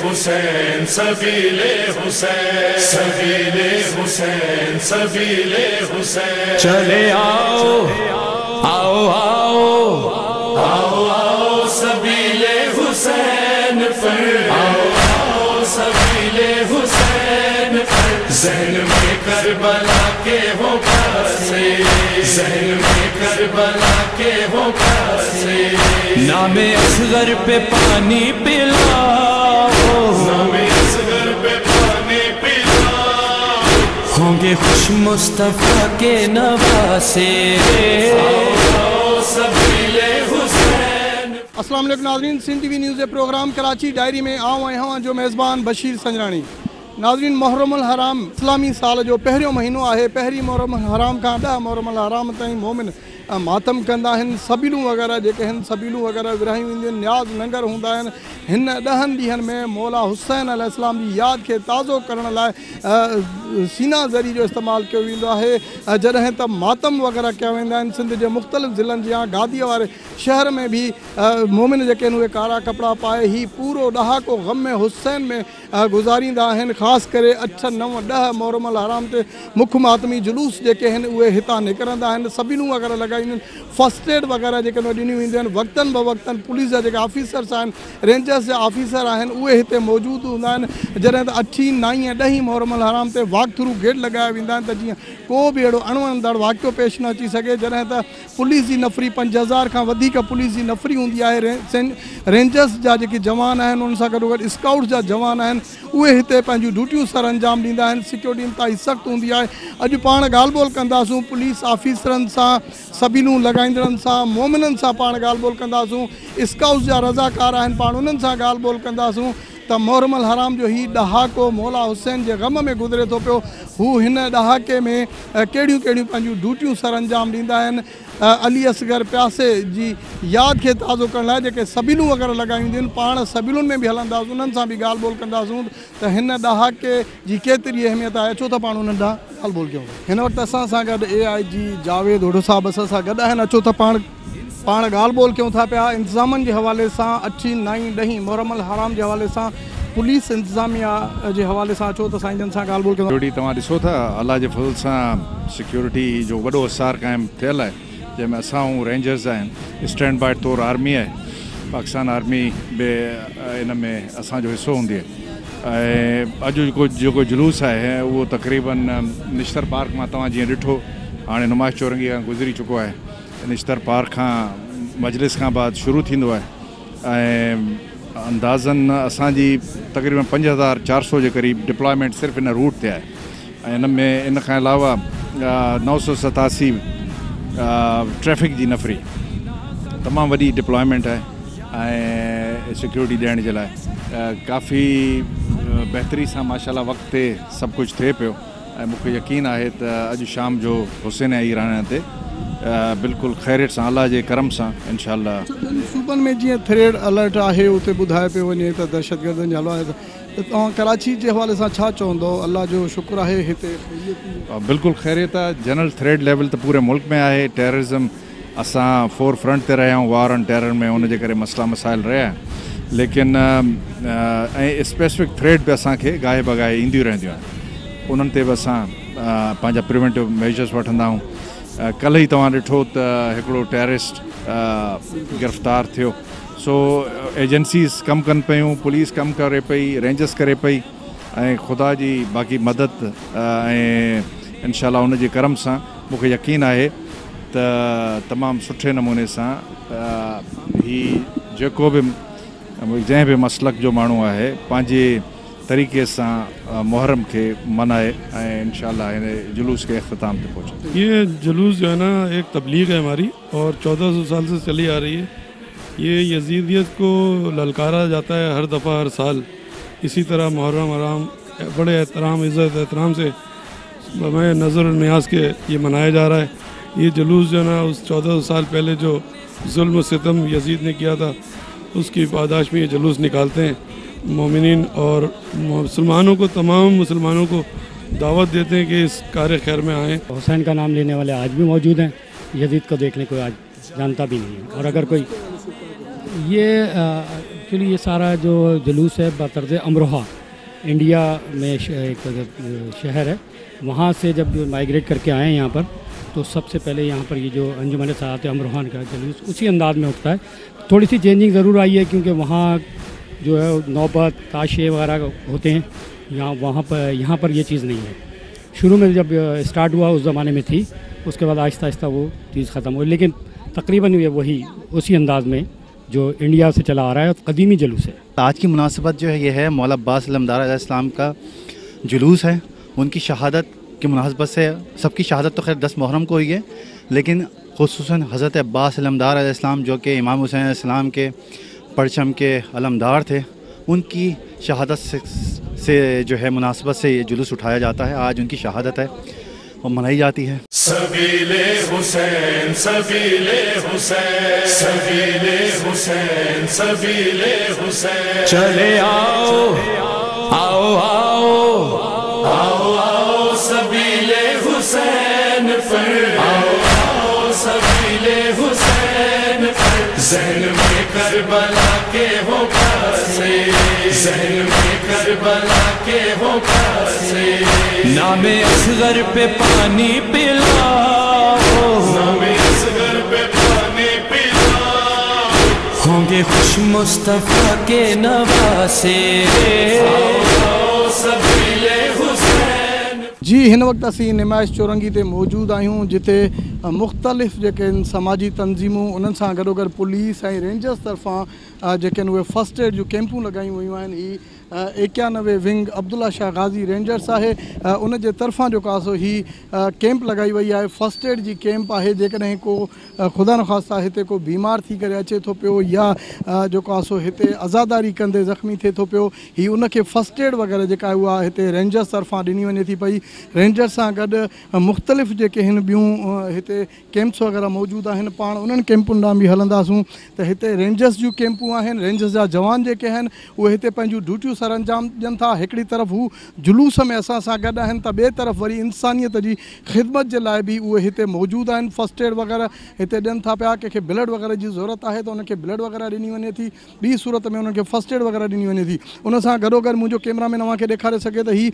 حسین سبیل حسین سبیل حسین سبیل حسین چلے آؤ آؤ آؤ آؤ آؤ سبیل حسین پر آؤ آؤ سبیل حسین پر ذہن میں کربلا کے ہو پاسے ذہن میں کربلا کے ہو پاسے نام اصغر پہ پانی پلاؤ نام اصغر پہ پانی پلاؤ ہوں گے خوش مصطفیٰ کے نواسے السلام علیکم ناظرین، سین ٹی وی نیوز کے پروگرام کراچی ڈائری میں آؤں ہاں جو میزبان بشیر سنجرانی۔ ناظرین، محرم الحرام اسلامی سال جو پہریوں مہینو ہے، پہری محرم الحرام کا 10 محرم الحرام تائیں مومن ماتم کندا ہیں، سبیلوں وغیرہ جے ہیں سبیلوں وغیرہ ورہی ہوندیاں، نیاز لنگر ہوندا ہیں۔ ہن 10 ڈیہن میں مولا حسین علیہ السلام کی یاد کے تازو کرنے لائے سینہ ذریعے جو استعمال کیو ویندو ہے۔ جڏهं ته ماتم وغیرہ کیا ویندا آهن سندھ کے مختلف ضلعن جہاں گادی والے شہر میں بھی مومن جے ہیں کارا کپڑا پائے ہی پورو ڈہاکو غم حسین میں گزاریندا آهن، خاص کرے 8 9 10 محرم الحرام تے مکھ ماتمی جلوس جے ہیں وہ ہتاں نکرندا آهن، سبیلوں وغیرہ لگائیں، فرسٹ ایڈ وغیرہ جے ڈنی ویندیاں، وقتاً بوقتاً پولیس جا جے آفیسرز آہن، رینجرز جا آفیسر آہن، وہ ہتے موجود ہوندا آہن۔ جڏهं ته 8 9 10 محرم الحرام تے واک تھرو گیٹ لگایا ویندا آہن تے جیئں کو بھی اڑو اندر واقعو پیش نہ اچی سگے۔ جڏهं ته پولیس جی نفری 5000 کھان ودیک پولیس جی نفری ہوندی ہے، رینجرز جا جے جوان آہن ان سان گڈو گڈ اسکاؤٹ جا جوان آہن، उहे हिते पंहिंजूं ड्यूटियूं सर अंजाम ॾींदा आहिनि। सिक्योरिटी इंतिहाई सख़्तु हूंदी आहे। अॼु पाण ॻाल्हि ॿोल कंदासूं पुलिस ऑफिसरनि सां, सबिलूं लॻाईंदड़नि सां, मोमिननि सां पाण ॻाल्हि ॿोल कंदासूं। स्काउट्स जा रज़ाकार आहिनि, पाण उन्हनि सां ॻाल्हि ॿोल कंदासूं त मुहर्रम الحرام जो ही ॾहाको मौला हुसैन जे ग़म में गुज़रे थो पियो, हू हिन ॾहाके में कहिड़ियूं कहिड़ियूं पंहिंजूं ड्यूटियूं सर अंजाम ॾींदा आहिनि। अली असगर प्यासे जी यादि खे ताज़ो करण लाइ जेके सबिलूं वग़ैरह लॻायूं हूंदियूं आहिनि, पाण सबिलुनि में बि हलंदासीं, उन्हनि सां बि ॻाल्हि ॿोल कंदासूं त हिन ॾहाके जी केतिरी अहमियत आहे। अचो त पाण उन्हनि ॾांहुं ॻाल्हि ॿोल कयूं। हिन वक़्तु असां सां गॾु AIG जावेद हुड साहब असां सां गॾु आहिनि। अचो त पाण ॻाल्हि ॿोल कयूं था पिया इंतज़ामनि जे हवाले सां। 8 9 10 मुहर्रम الحرام जे हवाले सां, पुलिस इंतज़ामिया जे हवाले सां अचो त साईं जन सां ॻाल्हि ॿोल कयूं। सिक्योरिटी तव्हां ॾिसो था, अलाह जे फज़ल सां सिक्योरिटी जो वॾो असार क़ाइमु थियल आहे, जंहिंमें असां ऐं रेंजर्स आहिनि, स्टैंड बाय तौरु आर्मी आहे, पाकिस्तान आर्मी बि इन में असांजो हिसो हूंदी आहे। ऐं अॼु जेको जुलूस आहे उहो तक़रीबन निश्तर पार्क मां तव्हां जीअं ॾिठो हाणे नुमाइश चौरंगी खां गुज़री चुको आहे, निश्तर पार्क खां मजलिस खां बाद शुरू थींदो आहे। ऐं अंदाज़न असांजी तक़रीबन 5400 जे क़रीब डिप्लॉयमेंट सिर्फ़ु इन रूट ते आहे। ऐं इन खां अलावा 987 ट्रैफ़िक जी नफ़री तमामु वॾी डिप्लॉयमेंट आहे ऐं सिक्योरिटी ॾियण जे लाइ काफ़ी बहितरी सां माशाल्लाह वक़्त ते सभु कुझु थिए पियो। ऐं मूंखे यकीन आहे त अॼु शाम जो हुसैन ईरान ते बिल्कुलु ख़ैरियत सां अल्लाह जे करम सां इंशाअल्लाह। सूबनि में जीअं थ्रेड अलर्ट आहे उते ॿुधाए पियो वञे त दहशतगर्दनि जो हलो आहे, त तव्हां कराची जे हवाले सां छा चवंदो? अल्लाह जो शुक्र आहे हिते बिल्कुलु ख़ैरियत आहे। जनरल थ्रेड लेवल त पूरे मुल्क में आहे। टेररिज़म असां फोर फ्रंट ते रहिया आहियूं, वार ऑन टेरर में, उनजे करे मसइला मसाइल रहिया आहिनि। लेकिन ऐं स्पेसिफिक थ्रेड बि असांखे गाहे बगाहे ईंदियूं रहंदियूं आहिनि, उन्हनि ते बि असां पंहिंजा प्रिवेंटिव मेजर्स वठंदा आहियूं। कल्ह ई तव्हां ॾिठो त हिकिड़ो टेररिस्ट गिरफ़्तार थियो। सो एजेंसीज़ कमु कनि पियूं, पुलिस कमु करे पई, रेंजर्स करे पई, ऐं ख़ुदा जी बाक़ी मदद ऐं इंशाअल्लाह उन जे करम सां मूंखे यकीन आहे त तमामु सुठे नमूने सां ही जेको बि जंहिं बि मसलक जो माण्हू आहे पंहिंजे तरीक़े सां मुहर्रम के मनाए ऐं इंशाअल्लाह इन जुलूस के अख्ताम पे पहुंचे। ये जुलूस जो है ना एक तबलीग है हमारी और 1400 साल से चली आ रही है। ये यजीदियत को ललकारा जाता है हर दफ़ा हर साल। इसी तरह मुहर्रम हराम बड़े एहतराम इज़्ज़त एहतराम से मैं नज़र न्याज के ये मनाया जा रहा है। ये जुलूस जो है ना उस 1400 साल पहले जो जुल्म सितम यजीद ने किया था उसकी पादाश में ये जुलूस निकालते हैं। मोमिनीन और मुसलमानों को, तमाम मुसलमानों को दावत देते हैं कि इस कार्य खैर में आएँ। हुसैन का नाम लेने वाले आज भी मौजूद हैं, यजीद को देखने को आज जानता भी नहीं है। और अगर कोई ये एक्चुअली ये सारा जो जुलूस है बतर्ज़ अमरोहा, इंडिया में एक शहर है, वहाँ से जब माइग्रेट करके आए हैं यहाँ पर, तो सबसे पहले यहाँ पर ये जो अंजुमन सादात अमरोहा का जुलूस उसी अंदाज में उठता है। थोड़ी सी चेंजिंग ज़रूर आई है क्योंकि वहाँ जो है नौबत ताशे वगैरह होते हैं, यहाँ पर ये चीज़ नहीं है। शुरू में जब स्टार्ट हुआ उस ज़माने में थी, उसके बाद आहिस्ता आहिस्ता वो चीज़ ख़त्म हुई, लेकिन तकरीबन ये वही उसी अंदाज में जो इंडिया से चला आ रहा है, कदीमी जुलूस है। आज की मुनासिबत जो है ये है मौला अब्बास अलमदार अलैहिस्सलाम का जुलूस है। उनकी शहादत की मुनासिबत से, सबकी शहादत तो खैर 10 मुहर्रम को हुई है, लेकिन खुसूसन हज़रत अब्बास अलमदार अलैहिस्सलाम जो कि इमाम हुसैन अलैहिस्सलाम के परचम के अलमदार थे, उनकी शहादत से जो है मुनासिबत से ये जुलूस उठाया जाता है। आज उनकी शहादत है और मनाई जाती है। सबीले हुसैन सबीले हुसैन सबीले हुसैन सबीले हुसैन, चले आओ आओ आओ आओ आओ सबीले हुसैन पर, आओ आओ सबीले हुसैन पर, ज़हन में करबला के हो प्यासे, ज़हन में करबला के हो प्यासे, नामे असगर पे पानी पिलाओ, नामे असगर पे पानी पिलाओ, होंगे खुश मुस्तफा के नवासे, आओ सबीले हुसैन। जी हिन वक्त असीं नुमाइश चौरंगी ते मौजूद आहियूं, जिते मुख़्तलिफ़ जेके समाजी तंज़ीमूं उन्हनि सां गॾोगॾु पुलिस ऐं रेंजर्स तरफ़ां जेके उहे फर्स्ट एड जूं कैंपूं लॻायूं वयूं आहिनि। ही 91 विंग अब्दुल्ला शाह गाज़ी रेंजर्स आहे, उन जे तरफ़ां जेको आहे सो ही कैंप लॻाई वई आहे, फर्स्ट एड जी कैंप आहे। जेकॾहिं को ख़ुदा न ख़ास्ता हिते को बीमार थी करे अचे थो पियो या जेको आहे सो हिते अज़ादारी कंदे ज़ख़्मी थिए थो पियो, ही उनखे फर्स्ट एड वग़ैरह जेका आहे उहा हिते रेंजर्स तरफ़ां ॾिनी वञे थी पई। रेंजर्स सां गॾु मुख़्तलिफ़ जेके हिन ॿियूं हिते कैंप्स वग़ैरह मौजूदु आहिनि, पाण उन्हनि कैंपुनि ॾांहुं बि हलंदासूं। त हिते रेंजर्स जूं कैंपूं आहिनि, रेंजर्स जा जवान जेके आहिनि उहे हिते पंहिंजूं ड्यूटियूं सर अंजाम ॾियनि था। हिकिड़ी तरफ़ हू जुलूस में असां सां गॾु आहिनि, त ॿिए तरफ़ वरी इंसानियत जी ख़िदमत जे लाइ बि उहे हिते मौजूदु आहिनि। फर्स्ट एड वग़ैरह हिते ॾियनि था पिया, कंहिंखे ब्लड वग़ैरह जी ज़रूरत आहे त उनखे ब्लड वग़ैरह ॾिनी वञे थी, ॿी सूरत में उनखे फर्स्ट एड वग़ैरह ॾिनी वञे थी। उन सां गॾोगॾु मुंहिंजो कैमरामैन अव्हांखे ॾेखारे सघे त ही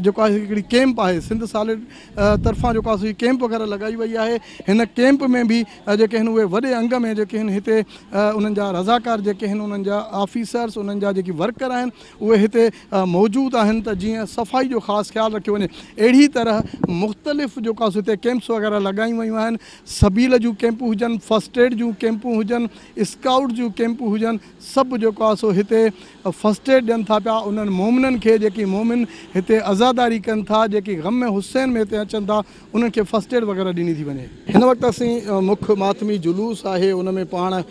जेको आहे हिकिड़ी कैंप आहे, सिंध सालिड तरफ़ां जेको आहे कैंप वग़ैरह लॻाई वई आहे। हिन कैंप में बि जेके आहिनि उहे वॾे अंग में जेके आहिनि हिते उन्हनि जा रज़ाकार जेके आहिनि, उन्हनि जा ऑफिसर्स, उन्हनि जा जेके वर्कर आहिनि उहे हिते मौजूदु आहिनि, त जीअं सफ़ाई जो ख़ासि ख़्यालु रखियो वञे। अहिड़ी तरह मुख़्तलिफ़ जेको आहे हिते कैंप्स वग़ैरह लॻायूं वयूं आहिनि। सबील जूं कैंपूं हुजनि, फर्स्ट एड जूं कैंपूं हुजनि, स्काउट जूं कैंपूं हुजनि, सभु जेको आहे सो हिते फर्स्ट एड ॾियनि था पिया उन्हनि मोमिननि खे, जेकी मोमिन हिते अज़ादारी कनि था, जेकी ग़म में हुसैन में हिते अचनि था, उन्हनि खे फर्स्ट एड वग़ैरह ॾिनी थी वञे। हिन वक़्तु असीं मुख्य मातमी जुलूस आहे उन में पाण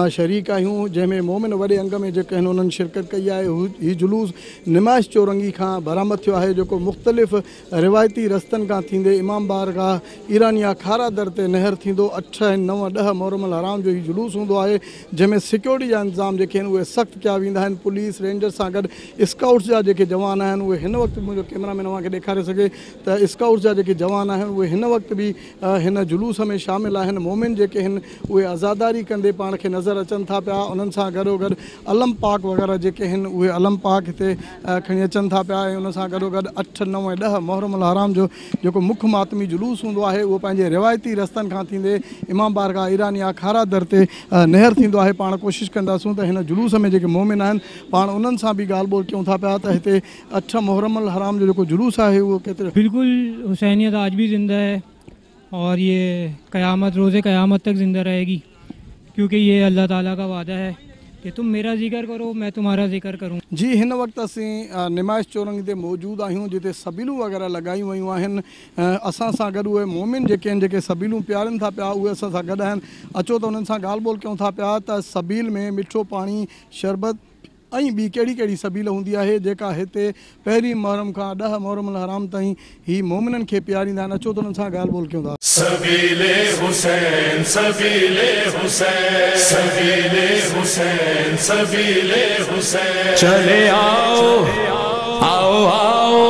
शरीक आहियूं, जंहिंमें मोमिन वॾे अंग में जेके आहिनि उन्हनि शिरकत कई आहे। हीउ जुलूस नुमाइश चौरंगी खां बरामद थियो आहे, जेको मुख़्तलिफ़ रिवायती रस्तनि खां थींदे इमाम बारगाह ईरानिया खारा दर ते नहर थींदो 8, 9, 10 मुहर्रम हराम जो हीउ जुलूस हूंदो आहे, जंहिंमें सिक्योरिटी जा इंतज़ाम जेके आहिनि उहे सख़्तु कया वेंदा आहिनि। पुलिस रेंजर्स सां गॾु स्काउट्स जा जेके जवान आहिनि उहे हिन वक़्तु, मुंहिंजो कैमरामैन अव्हांखे ॾेखारे सघे त स्काउट्स जा जेके जवान आहिनि उहे हिन वक़्तु बि हिन जुलूस में शामिल आहिनि। मोमिन जेके आहिनि उहे आज़ादारी कंदे पाण खे नज़र अचनि था पिया। उन्हनि सां गॾोगॾु अलम पाक वग़ैरह जेके आहिनि उहे अलम पाक हिते खणी अचनि था पिया। ऐं उन सां गॾोगॾु 8, 9, 10 मुहर्रम हराम जो जेको मुख्य मातमी जुलूस हूंदो आहे उहो पंहिंजे रिवायती रस्तनि खां थींदे इमाम बारगाह ईरानिया खारा दर ते नहर थींदो आहे। पाण कोशिशि कंदासूं त हिन जुलूस में जेके मोमिन आहिनि पाण उन्हनि सां बि ॻाल्हि ॿोल कयूं था पिया त हिते 8 मुहर्रम हराम जो जेको जुलूस आहे उहो केतिरे। बिल्कुल हुसैनियत आज भी ज़िंदा है और ये क़यामत, रोज़े क़यामत तक ज़िंदा रहेगी, क्योंकि ये अल्लाह ताला का वादा है कि तुम मेरा ज़िक्र करो मैं तुम्हारा ज़िक्र करूँ। जी हिन वक़्तु असीं नुमाइश चौरंगी ते मौजूदु आहियूं, जिते सबीलूं वग़ैरह लॻायूं वयूं आहिनि। असां सां गॾु उहे मोमिन जेके आहिनि, जेके सबीलूं पियारनि था पिया, उहे असां सां गॾु आहिनि। अचो त उन्हनि सां ॻाल्हि ॿोल कयूं था पिया त सबील में मिठो पाणी, शरबत ऐं ॿी कहिड़ी कहिड़ी सबील हूंदी आहे जेका हिते पहिरीं मुहर्रम खां 10 मुहर्रम हराम ताईं ही मोमिननि खे पियारींदा आहिनि। अचो त उन्हनि सां ॻाल्हि ॿोल कयूं था। सबीले हुसैन सबीले हुसैन सबीले हुसैन सबीले हुसैन, चले आओ आओ आओ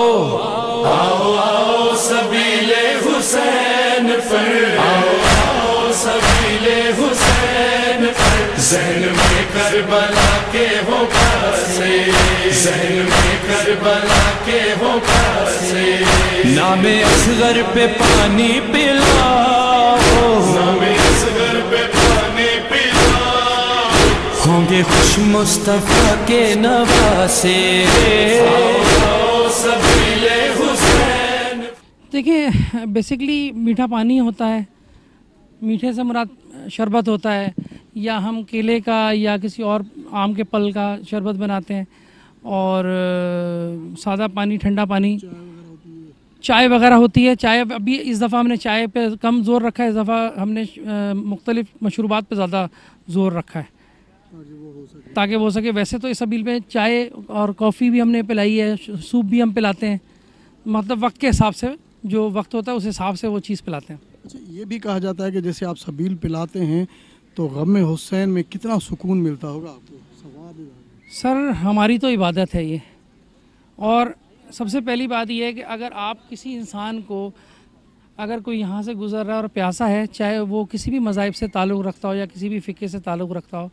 आओ आओ सबीले हुसैन पर, आओ आओ सबीले हुसैन पर, ज़हन में करबला के हो ذہن میں کربلا کے ہو پیاسے، نام اصغر پہ پانی پلاؤ، نام اصغر پہ پانی پلاؤ، ہوں گے خوش مصطفیٰ کے نواسے، سبیل حسین۔ دیکھیں بیسیکلی میٹھا پانی ہوتا ہے، میٹھے سے مراد شربت ہوتا ہے، یا ہم کیلے کا یا کسی اور آم کے پل کا شربت بناتے ہیں، اور سادہ پانی، ٹھنڈا پانی، چائے وغیرہ ہوتی ہے۔ چائے ابھی اس دفعہ ہم نے چائے پہ کم زور رکھا ہے، اس دفعہ ہم نے مختلف مشروبات پہ زیادہ زور رکھا ہے تاکہ وہ ہو سکے۔ ویسے تو اس سبیل میں چائے اور کافی بھی ہم نے پلائی ہے، سوپ بھی ہم پلاتے ہیں، مطلب وقت کے حساب سے جو وقت ہوتا ہے اس حساب سے وہ چیز پلاتے ہیں۔ اچھا، یہ بھی کہا جاتا ہے کہ جیسے آپ سبیل پلاتے ہیں تو غم حسین میں کتنا سکون ملتا ہوگا آپ کو؟ سر ہماری تو عبادت ہے یہ، اور سب سے پہلی بات یہ ہے کہ اگر آپ کسی انسان کو، اگر کوئی یہاں سے گزر رہا ہے اور پیاسا ہے، چاہے وہ کسی بھی مذاہب سے تعلق رکھتا ہو یا کسی بھی فقہ سے تعلق رکھتا ہو،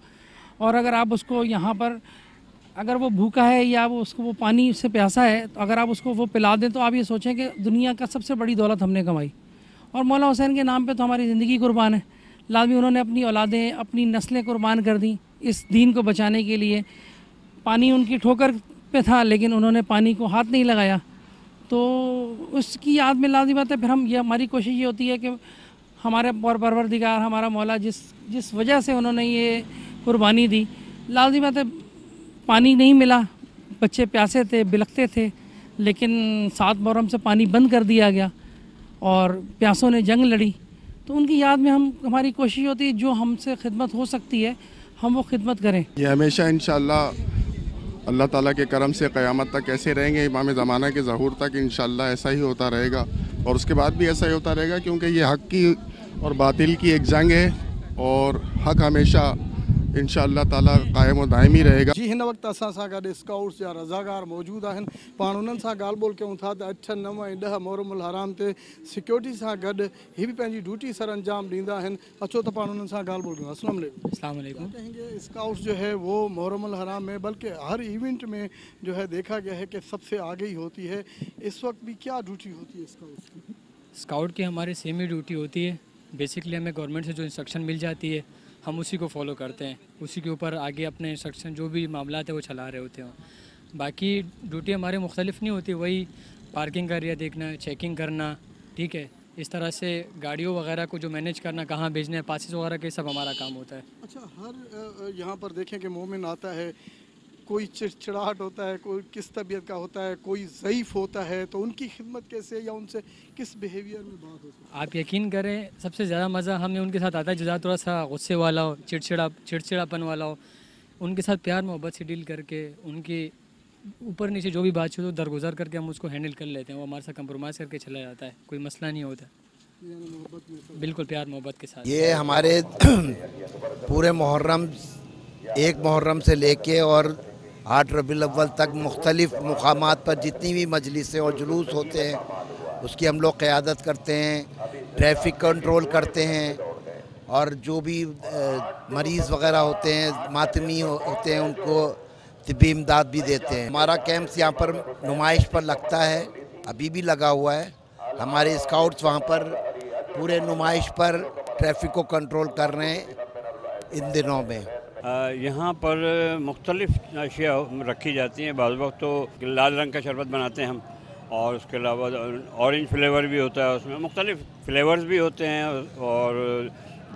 اور اگر آپ اس کو یہاں پر، اگر وہ بھوکا ہے یا وہ اس کو وہ پانی سے پیاسا ہے، تو اگر آپ اس کو وہ پلا دیں تو آپ یہ سوچیں کہ دنیا کا سب سے بڑی دولت ہم نے کمائی۔ اور مولا حسین کے نام پہ تو ہماری زندگی قربان ہے، لازمی انہوں نے اپنی اولادیں، اپنی نسلیں قربان کر دیں اس دین کو بچانے کے لیے۔ پانی ان کی ٹھوکر پہ تھا لیکن انہوں نے پانی کو ہاتھ نہیں لگایا، تو اس کی یاد میں لازمی بات ہے پھر ہم، یہ ہماری کوشش یہ ہوتی ہے کہ ہمارے پروردگار، ہمارا مولا جس وجہ سے انہوں نے یہ قربانی دی، لازمی بات ہے پانی نہیں ملا، بچے پیاسے تھے، بلکتے تھے، لیکن 7 محرم سے پانی بند کر دیا گیا اور پیاسوں نے جنگ لڑی، تو ان کی یاد میں ہماری کوشش ہوتی ہے جو ہم سے خدمت ہو سکتی ہے ہم وہ خدمت کریں۔ یہ ہمیشہ انشاءاللہ اللہ تعالیٰ کے کرم سے قیامت تک ایسے رہیں گے، امام زمانہ کے ظہور تک انشاءاللہ ایسا ہی ہوتا رہے گا، اور اس کے بعد بھی ایسا ہی ہوتا رہے گا، کیونکہ یہ حق کی اور باطل کی ایک جنگ ہے، اور حق ہمیشہ انشاءاللہ تعالیٰ قائم و دائمی رہے گا۔ جی ہن وقت اساں سا گڈ اسکاؤٹس جا رضاکار موجود آہن، پان انہن سا گال بول کیوں تھا 8 9 10 محرم الحرام تے سیکورٹی سا گڈ ہی بھی پنجی ڈیوٹی سر انجام دیندا ہن۔ اچھو تو پان انہن سا گال بول کیوں۔ السلام علیکم۔ السلام علیکم۔ کہیں گے اسکاؤٹس جو ہے وہ محرم الحرام میں بلکہ ہر ایونٹ میں جو ہے دیکھا گیا ہے کہ سب سے آگے ہی ہوتی ہے، اس وقت بھی کیا ڈیوٹی ہوتی ہے اسکاؤٹس کی؟ اسکاؤٹ کی ہماری سیم ہی ڈیوٹی ہوتی ہے، بیسکلی ہمیں گورنمنٹ سے جو انسٹرکشن مل جاتی ہے ہم اسی کو فالو کرتے ہیں، اسی کے اوپر آگے اپنے انسٹرکشن جو بھی معاملات ہیں وہ چلا رہے ہوتے ہیں۔ باقی ڈیوٹی ہمارے مختلف نہیں ہوتی، وہی پارکنگ کا ایریا دیکھنا، چیکنگ کرنا، ٹھیک ہے، اس طرح سے گاڑیوں وغیرہ کو جو مینیج کرنا، کہاں بھیجنا ہے، پاسز وغیرہ کے سب ہمارا کام ہوتا ہے۔ اچھا، ہر یہاں پر دیکھیں کہ مومن آتا ہے، کوئی چڑچڑاہٹ ہوتا ہے، کوئی کس طبیعت کا ہوتا ہے، کوئی ضعیف ہوتا ہے، تو ان کی خدمت کیسے یا ان سے کس بیہیویئر میں بات ہوتی ہے؟ آپ یقین کریں سب سے زیادہ مزہ ہمیں ان کے ساتھ آتا ہے جو تھوڑا سا غصے والا ہو، چڑچڑاپن والا ہو، ان کے ساتھ پیار محبت سے ڈیل کر کے ان کے اوپر نیچے جو بھی بات ہو درگزر کر کے ہم اس کو ہینڈل کر لیتے ہیں، وہ ہمارے ساتھ کمپرومائز کر کے چلا جاتا ہے، کوئی مسئلہ نہیں ہوتا، بالکل پیار محبت کے ساتھ۔ یہ ہمارے پورے محرم، 1 محرم سے لے کے اور 8 ربیع الاول تک مختلف مقامات پر جتنی بھی مجلسیں اور جلوس ہوتے ہیں اس کی ہم لوگ قیادت کرتے ہیں، ٹریفک کنٹرول کرتے ہیں، اور جو بھی مریض وغیرہ ہوتے ہیں، ماتمی ہوتے ہیں، ان کو طبی امداد بھی دیتے ہیں۔ ہمارا کیمپس یہاں پر نمائش پر لگتا ہے، ابھی بھی لگا ہوا ہے، ہمارے اسکاؤٹس وہاں پر پورے نمائش پر ٹریفک کو کنٹرول کر رہے ہیں ان دنوں میں۔ یہاں پر مختلف اشیاء رکھی جاتی ہیں، بعض وقت تو لال رنگ کا شربت بناتے ہیں ہم، اور اس کے علاوہ اورنج فلیور بھی ہوتا ہے، اس میں مختلف فلیورز بھی ہوتے ہیں، اور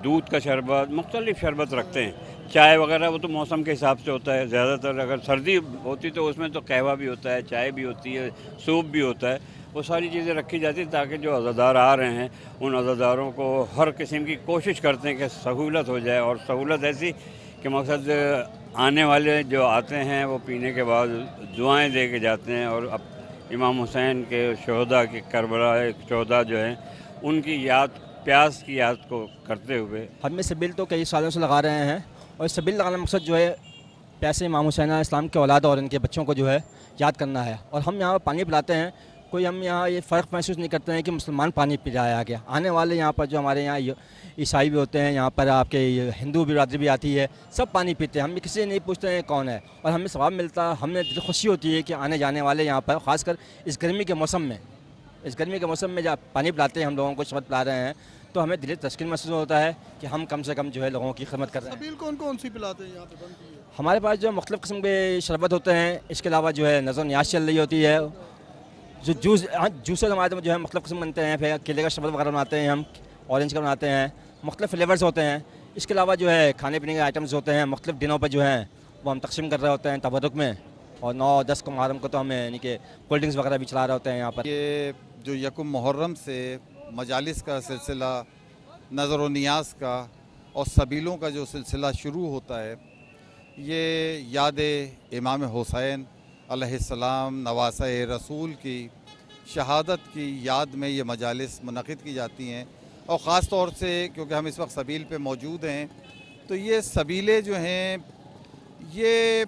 دودھ کا شربت، مختلف شربت رکھتے ہیں۔ چائے وغیرہ وہ تو موسم کے حساب سے ہوتا ہے، زیادہ تر اگر سردی ہوتی تو اس میں تو قہوہ بھی ہوتا ہے، چائے بھی ہوتی ہے، سوپ بھی ہوتا ہے، وہ ساری چیزیں رکھی جاتی ہیں تاکہ جو عزادار آ رہے ہیں ان عزاداروں کو ہر قسم کی کوشش کرتے ہیں کہ سہولت ہو جائے، اور سہولت ایسی کہ مقصد آنے والے جو آتے ہیں وہ پینے کے بعد دعائیں دے کے جاتے ہیں، اور اب امام حسین کے شہداء کے کربلا شہداء جو ہیں ان کی یاد، پیاس کی یاد کو کرتے ہوئے ہم میں سبیل تو کئی سالوں سے لگا رہے ہیں، اور اس سبیل لگانے کا مقصد جو ہے پیاسے امام حسین علیہ السلام کے اولاد اور ان کے بچوں کو جو ہے یاد کرنا ہے، اور ہم یہاں پانی پلاتے ہیں कोई हम यहाँ ये फ़र्क महसूस नहीं करते हैं कि मुसलमान पानी पिलाया गया। आने वाले यहाँ पर जो हमारे यहाँ ईसाई भी होते हैं, यहाँ पर आपके हिंदू बिरादरी भी आती है, सब पानी पीते हैं। हम किसी से नहीं पूछते हैं कौन है, और हमें सवाब मिलता है, हमें दिल खुशी होती है कि आने जाने वाले यहाँ पर, ख़ासकर इस गर्मी के मौसम में जब पानी पिलाते हैं, हम लोगों को शरबत पिला रहे हैं, तो हमें दिल तस्कीन महसूस होता है कि हम कम से कम जो है लोगों की खिदमत कर रहे हैं। सबील कौन कौन सी पिलाते हैं यहाँ पे बनती है? हमारे पास जो मुख्तलिफ़ किस्म के शरबत होते हैं, इसके अलावा जो है नज़र न्याज चल रही होती है, जो जूस हमारे में जो है मुख्तलिफ़ किस्म बनते हैं, फिर केले का शरबत वगैरह बनाते हैं, हम ऑरेंज का बनाते हैं, मुख्तलिफ़ फ्लेवर्स होते हैं। इसके अलावा जो है खाने पीने के आइटम्स होते हैं, मुख्तलिफ़ दिनों पर जो हैं वो हम तकसीम कर रहे होते हैं तबरुक में, और 9-10 को मुहर्रम को तो हमें यानी कि कोल्ड ड्रिंक्स वगैरह भी चला रहे होते हैं यहाँ पर। ये जो यकुम मुहर्रम से मजालिस का सिलसिला, नज़र व नियाज़ का और सबीलों का जो सिलसिला शुरू होता है, ये याद इमाम हुसैन अलैहिस्सलाम नवासा रसूल की शहादत की याद में ये मजालिस मुनक़िद की जाती हैं। और ख़ास तौर से क्योंकि हम इस वक्त सबील पे मौजूद हैं, तो ये सबीलें जो हैं, ये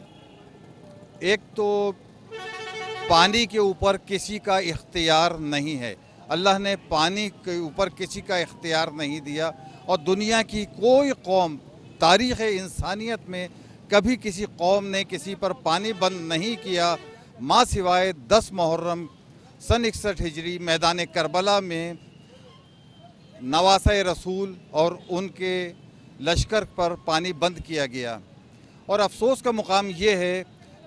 एक तो पानी के ऊपर किसी का इख्तियार नहीं है, अल्लाह ने पानी के ऊपर किसी का इख्तियार नहीं दिया, और दुनिया की कोई कौम तारीख़ इंसानियत में कभी किसी कौम ने किसी पर पानी बंद नहीं किया, माँ सिवाय 10 मुहर्रम सन 61 हिजरी मैदान करबला में नवासा रसूल और उनके लश्कर पर पानी बंद किया गया। और अफसोस का मुकाम ये है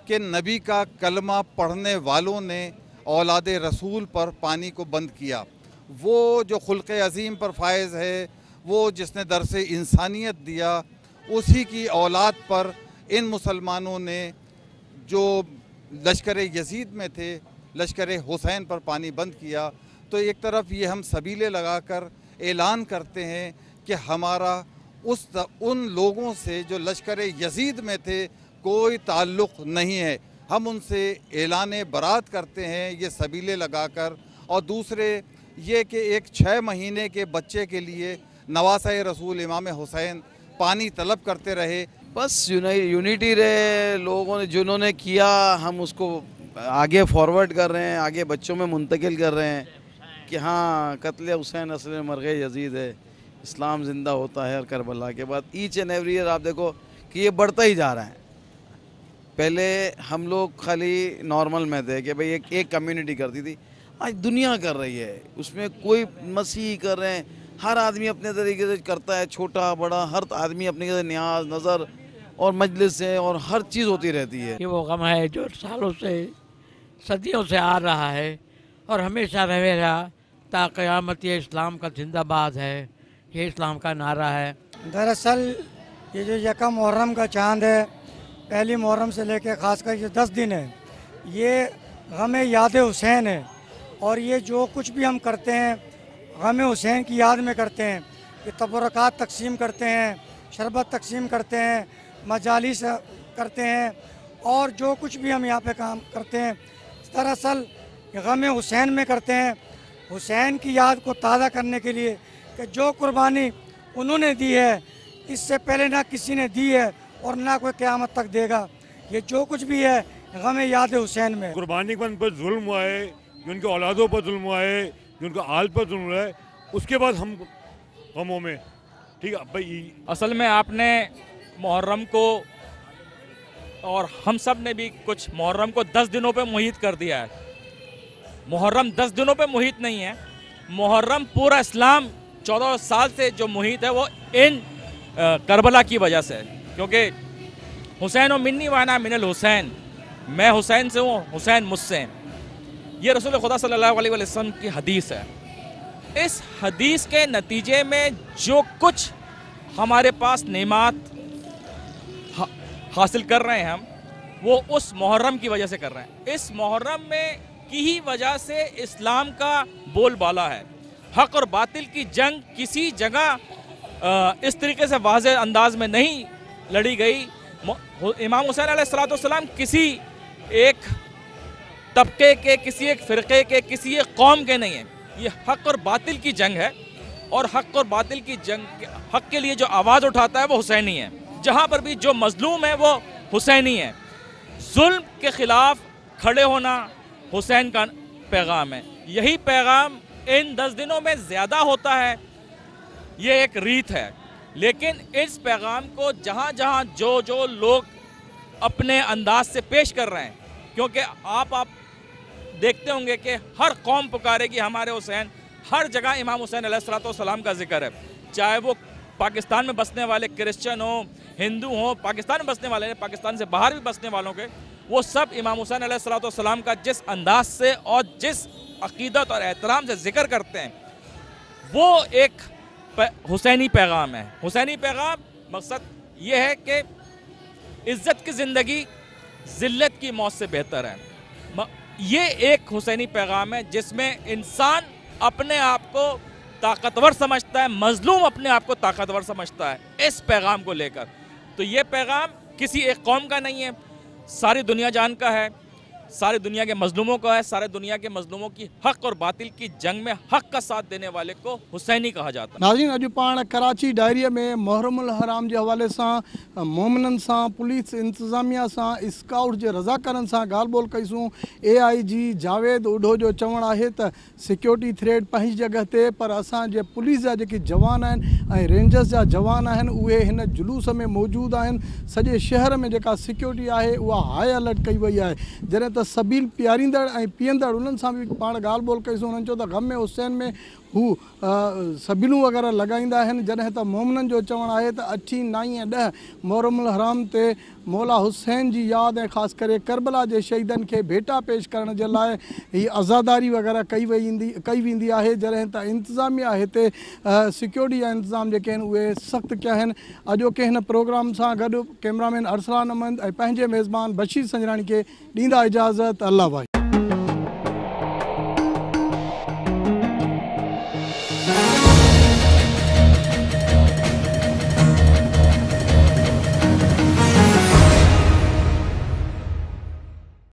कि नबी का कलमा पढ़ने वालों ने औलाद रसूल पर पानी को बंद किया। वो जो खुल्क़ अज़ीम पर फायज़ है, वो जिसने दरसे इंसानियत दिया, उसी की औलाद पर इन मुसलमानों ने जो लश्कर यजीद में थे, लश्कर हुसैन पर पानी बंद किया। तो एक तरफ ये हम सबीले लगाकर ऐलान करते हैं कि हमारा उन लोगों से जो लश्कर यजीद में थे कोई ताल्लुक़ नहीं है, हम उनसे ऐलान बरात करते हैं ये सबीले लगाकर। और दूसरे ये कि एक 6 महीने के बच्चे के लिए नवासा रसूल इमाम हुसैन पानी तलब करते रहे। बस यूनिटी रहे, लोगों ने जिन्होंने किया हम उसको आगे फॉरवर्ड कर रहे हैं, आगे बच्चों में मुंतकिल कर रहे हैं कि हाँ कत्ल हुसैन असल मरग़ यजीद है, इस्लाम ज़िंदा होता है। और करबला के बाद ईच एंड एवरी ईयर आप देखो कि ये बढ़ता ही जा रहा है। पहले हम लोग खाली नॉर्मल में थे कि भाई एक कम्युनिटी करती थी, आज दुनिया कर रही है, उसमें कोई मसीह कर रहे हैं, हर आदमी अपने तरीके से करता है, छोटा बड़ा हर आदमी अपने न्याज नज़र और मजलिस है और हर चीज़ होती रहती है। ये वो गम है जो सालों से सदियों से आ रहा है और हमेशा रहेगा ता क़यामत। ये इस्लाम का जिंदाबाद है, ये इस्लाम का नारा है। दरअसल ये जो यकम मुहर्रम का चांद है, पहली मुहर्रम से लेकर ख़ासकर ये 10 दिन है, ये गम याद हुसैन है। और ये जो कुछ भी हम करते हैं गम हुसैन की याद में करते हैं। ये तबरक़ात तकसीम करते हैं, शरबत तकसीम करते हैं, मजालिस करते हैं, और जो कुछ भी हम यहाँ पे काम करते हैं दरअसल गम हुसैन में करते हैं, हुसैन की याद को ताज़ा करने के लिए कि जो कुर्बानी उन्होंने दी है इससे पहले ना किसी ने दी है और ना कोई क़यामत तक देगा। ये जो कुछ भी है गम याद हुसैन में। कुर्बानी पर जुल्म हुआ है, जो उनके औलादों पर जुल्म हुआ है, जो उनका आल पर जुल्म हुआ है, उसके बाद हम गमों में ठीक है भाई। असल में आपने मुहर्रम को और हम सब ने भी कुछ मुहर्रम को 10 दिनों पे मुहित कर दिया है। मुहर्रम 10 दिनों पे मुहित नहीं है, मुहर्रम पूरा इस्लाम 14 साल से जो मुहित है वो इन करबला की वजह से, क्योंकि हुसैन व मिन्नी वाना मिनल हुसैन, मैं हुसैन से हूँ, हुसैन मुझसे हैं। ये रसूल खुदा सल्लल्लाहु अलैहि वसल्लम की हदीस है। इस हदीस के नतीजे में जो कुछ हमारे पास नेमात हासिल कर रहे हैं हम, वो उस मुहर्रम की वजह से कर रहे हैं। इस मुहर्रम में की ही वजह से इस्लाम का बोलबाला है। हक और बातिल की जंग किसी जगह इस तरीके से वाज़ेह अंदाज में नहीं लड़ी गई। इमाम हुसैन अलैहिस्सलाम किसी एक तबके के, किसी एक फ़िरक़े के, किसी एक कौम के नहीं हैं। ये हक और बातिल की जंग है, और हक और बातिल की जंग, हक के लिए जो आवाज़ उठाता है वो हुसैनी है। जहाँ पर भी जो मजलूम है वो हुसैनी है। जुल्म के ख़िलाफ़ खड़े होना हुसैन का पैगाम है। यही पैगाम इन 10 दिनों में ज़्यादा होता है, ये एक रीत है, लेकिन इस पैगाम को जहाँ जहाँ जो लोग अपने अंदाज से पेश कर रहे हैं, क्योंकि आप देखते होंगे कि हर कौम पुकारेगी हमारे हुसैन, हर जगह इमाम हुसैन अलैहिस्सलाम का जिक्र है, चाहे वो पाकिस्तान में बसने वाले क्रिश्चियन हो, हिंदू हो, पाकिस्तान में बसने वाले, पाकिस्तान से बाहर भी बसने वालों के, वो सब इमाम हुसैन अलैहिस्सलाम का जिस अंदाज से और जिस अकीदत और एहतराम से जिक्र करते हैं, वो एक हुसैनी पैगाम है। हुसैनी पैगाम मकसद ये है कि इज़्ज़त की ज़िंदगी ज़िल्लत की मौत से बेहतर है। ये एक हुसैनी पैगाम है जिसमें इंसान अपने आप को ताकतवर समझता है, मजलूम अपने आप को ताकतवर समझता है इस पैगाम को लेकर। तो ये पैगाम किसी एक कौम का नहीं है, सारी दुनिया जान का है, सारी दुनिया के मजलूमों का है, सारे दुनिया के मजलूमों की हक और बातिल की जंग में हक का साथ देने वाले को हुसैनी कहा जाता है। नाज़रीन, अॼु पाण कराची डायरीअ में मुहर्रमुल हराम जे हवाले सां मोमिननि सां, पुलिस इंतज़ामिया सां, स्काउट जे रज़ाकारनि सां ॻाल्हि ॿोल कईसूं। AIG जावेद उढो जो चवणु आहे त सिक्योरिटी थ्रेड पंहिंजी जॻह ते, पर असांजे पुलिस जा जेके जवान आहिनि ऐं रेंजर्स जा जवान आहिनि उहे हिन जुलूस में मौजूदु आहिनि। सॼे शहर में जेका सिक्योरिटी आहे उहा हाई अलर्ट कई वई आहे। जॾहिं त सबील पीआरींदड़ ऐं पीअंदड़ उन्हनि सां बि पाण ॻाल्हि ॿोल कईसूं। उन्हनि चयो त ग़म हुसैन में हू सबीलूं वग़ैरह लॻाईंदा आहिनि, जॾहिं त मोमिननि जो चवणु आहे त 8, 9 ऐं 10 मुहर्रमुल हराम ते मौला हुसैन जी यादि ऐं ख़ासि करे करबला जे शहीदनि खे भेटा पेश करण जे लाइ हीअ अज़ादारी वग़ैरह कई वेंदी आहे, जॾहिं त इंतिज़ामिया हिते सिक्योरिटी जा इंतिज़ाम जेके आहिनि उहे सख़्तु कया आहिनि। अॼोके हिन प्रोग्राम सां गॾु कैमरामैन अरसलान अहमद ऐं पंहिंजे मेज़बान बशीर संजराणी खे ॾींदा इजाज़त। अल्लाह भाई।